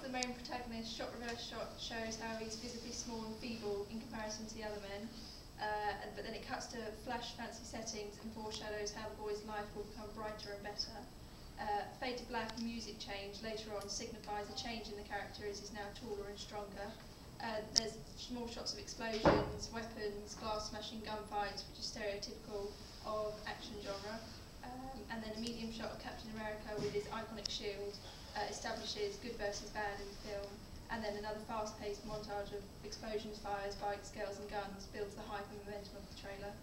the main protagonist, shot reverse shot shows how he's visibly small and feeble in comparison to the other men, but then it cuts to flash fancy settings and foreshadows how the boy's life will become brighter and better. Fade to black and music change later on signifies a change in the character as he's now taller and stronger. There's more shots of explosions, weapons, glass smashing, gunfights, which is stereotypical of action genre. And then a medium shot of Captain America with his iconic shield establishes good versus bad in the film. And then another fast-paced montage of explosions, fires, bikes, girls and guns builds the hype and momentum of the trailer.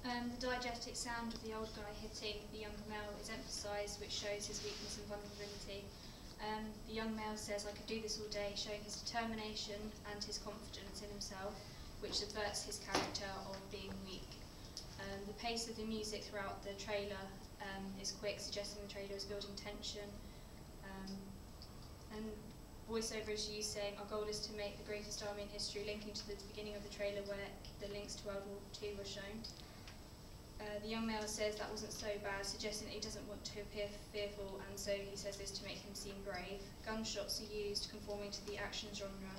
The diegetic sound of the old guy hitting the younger male is emphasised, which shows his weakness and vulnerability. The young male says, "I could do this all day," showing his determination and his confidence in himself, which subverts his character of being weak. The pace of the music throughout the trailer is quick, suggesting the trailer is building tension. And voiceover is used saying, "Our goal is to make the greatest army in history," linking to the beginning of the trailer where the links to World War II were shown. The young male says that wasn't so bad, suggesting that he doesn't want to appear fearful, and so he says this to make him seem brave. Gunshots are used, conforming to the action genre,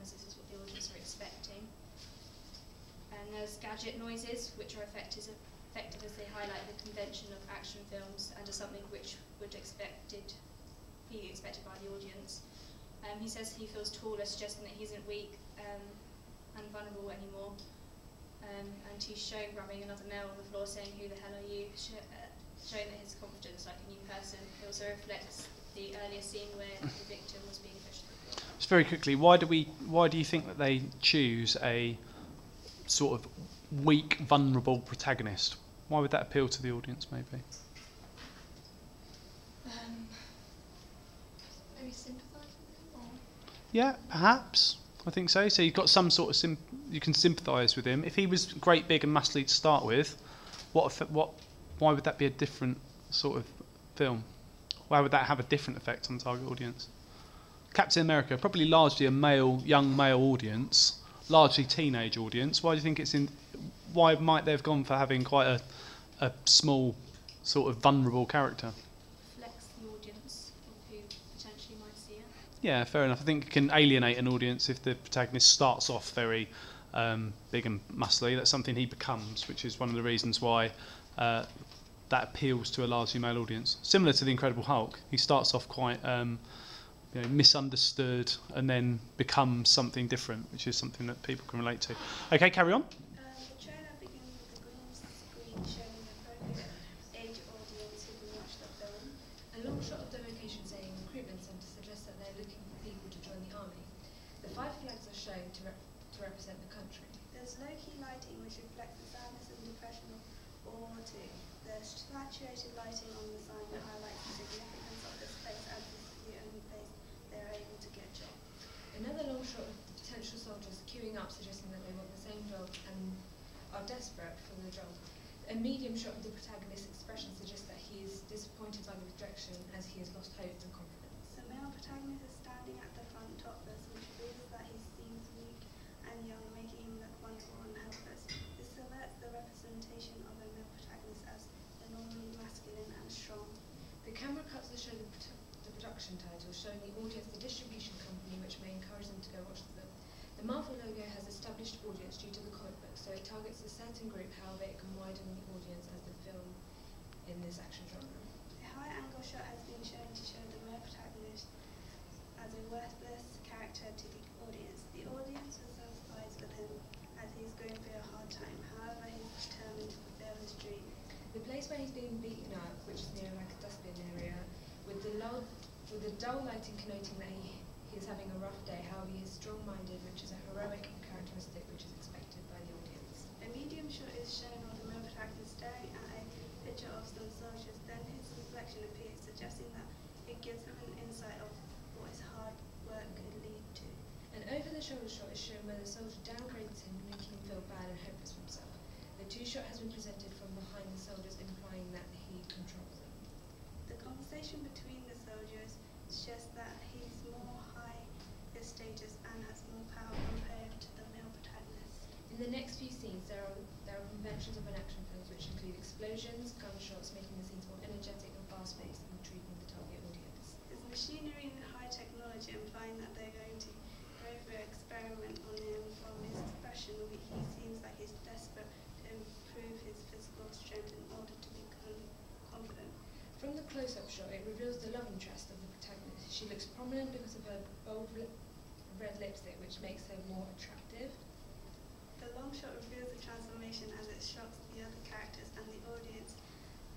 as this is what the audience are expecting. And there's gadget noises, which are effective as they highlight the convention of action films and are something which would be expected by the audience. He says he feels taller, suggesting that he isn't weak and vulnerable anymore. And he's shown grabbing another male on the floor, saying, "Who the hell are you?" Showing that his confidence, like a new person. It also reflects the earlier scene where the victim was being pushed to the floor. Just very quickly, why do you think that they choose a sort of weak, vulnerable protagonist? Why would that appeal to the audience, maybe? Maybe sympathise with him? Or? Yeah, perhaps. I think so. So you've got some sort of you can sympathise with him. If he was great, big, and muscly to start with, why would that be a different sort of film? Why would that have a different effect on the target audience? Captain America, probably largely a young male audience, largely teenage audience. Why do you think it's in? Why might they have gone for having quite a small, sort of vulnerable character? Reflects the audience of who potentially might see it. Yeah, fair enough. I think it can alienate an audience if the protagonist starts off very big and muscly. That's something he becomes, which is one of the reasons why that appeals to a largely male audience. Similar to the Incredible Hulk, he starts off quite misunderstood and then becomes something different, which is something that people can relate to. Okay, carry on. The trailer begins with a green screen showing the appropriate age audience who can watch the film. A long shot of the location saying recruitment centre suggests that they're looking for people to join the army. The 5 flags are shown to represent the country. There's low-key lighting which reflects the sadness and depression of World War II. There's saturated lighting on the sign that highlights the significance of this place as this is the only place they're able to get jobs. Another long shot of the potential soldiers queuing up, suggesting that they want the same job and are desperate for the job. A medium shot of the protagonist's expression suggests that he is disappointed by the rejection as he has lost hope and confidence. The male protagonist is standing at the front topless, which reveals that he seems weak and young, making him look vulnerable and helpless. This subverts the representation of a male protagonist as the normally masculine and strong. The camera cuts to show the production title, showing the audience the distribution company, which may encourage them to go watch the film. The Marvel logo has established audience due to the comic book, so it targets a certain group. However, it can widen the audience as the film in this action genre. A high-angle shot has been shown to show the male protagonist as a worthless character to the audience. The audience will sympathise with him as he's going through a hard time. However, he's determined to fulfill his dream. The place where he's being beaten up, which is near like a dustbin area, with the dull lighting connoting that he is having a rough day. However, he is strong-minded, which is a heroic characteristic which is expected by the audience. A medium shot is shown of the male protagonist staring at a picture of some soldiers. Then his reflection appears, suggesting that it gives him an insight of what his hard work could lead to. An over-the-shoulder shot is shown where the soldier downgrades him, making him feel bad and hopeless for himself. The 2 shot has been presented from behind the soldiers, implying that he controls them. The conversation between the soldiers suggests that he's more high in status and has more power compared to the male protagonist. In the next few scenes, there are conventions of an action film which include explosions, gunshots, making the scenes more energetic and fast-paced, and intriguing the target audience. His machinery experiment on him. From his expression, he seems like he's desperate to improve his physical strength in order to become confident. From the close-up shot, it reveals the love interest of the protagonist. She looks prominent because of her bold red lipstick, which makes her more attractive. The long shot reveals the transformation as it shocks the other characters and the audience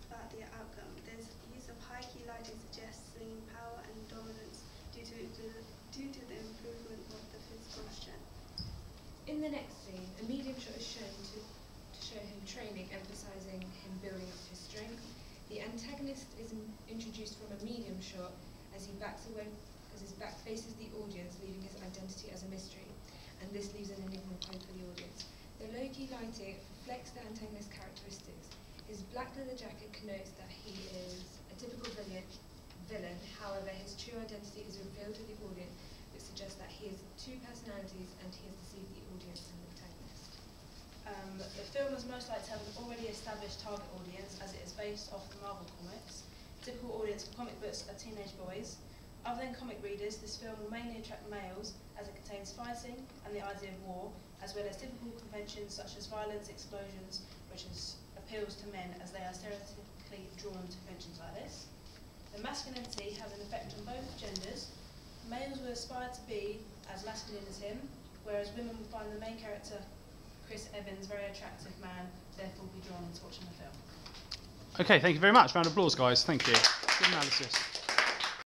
about the outcome. There's use of high key lighting suggesting power and dominance due to the improvement of the physical strength. In the next scene, a medium shot is shown to show him training, emphasizing him building up his strength. The antagonist is introduced from a medium shot as he backs away, as his back faces the audience, leaving his identity as a mystery, and this leaves an enigma point for the audience. The low-key lighting reflects the antagonist's characteristics. His black leather jacket connotes that he is a typical villain, however his true identity is revealed to the audience, which suggests that he has two personalities and he has deceived the audience and the protagonist. The film is most likely to have an already established target audience as it is based off the Marvel comics. Typical audience for comic books are teenage boys. Other than comic readers, this film will mainly attract males as it contains fighting and the idea of war, as well as typical conventions such as violence, explosions, which appeals to men as they are stereotypically drawn to conventions like this. The masculinity has an effect on both genders. Males will aspire to be as masculine as him, whereas women will find the main character, Chris Evans, very attractive man, therefore be drawn into watching the film. Okay, thank you very much. Round of applause, guys. Thank you. Good analysis.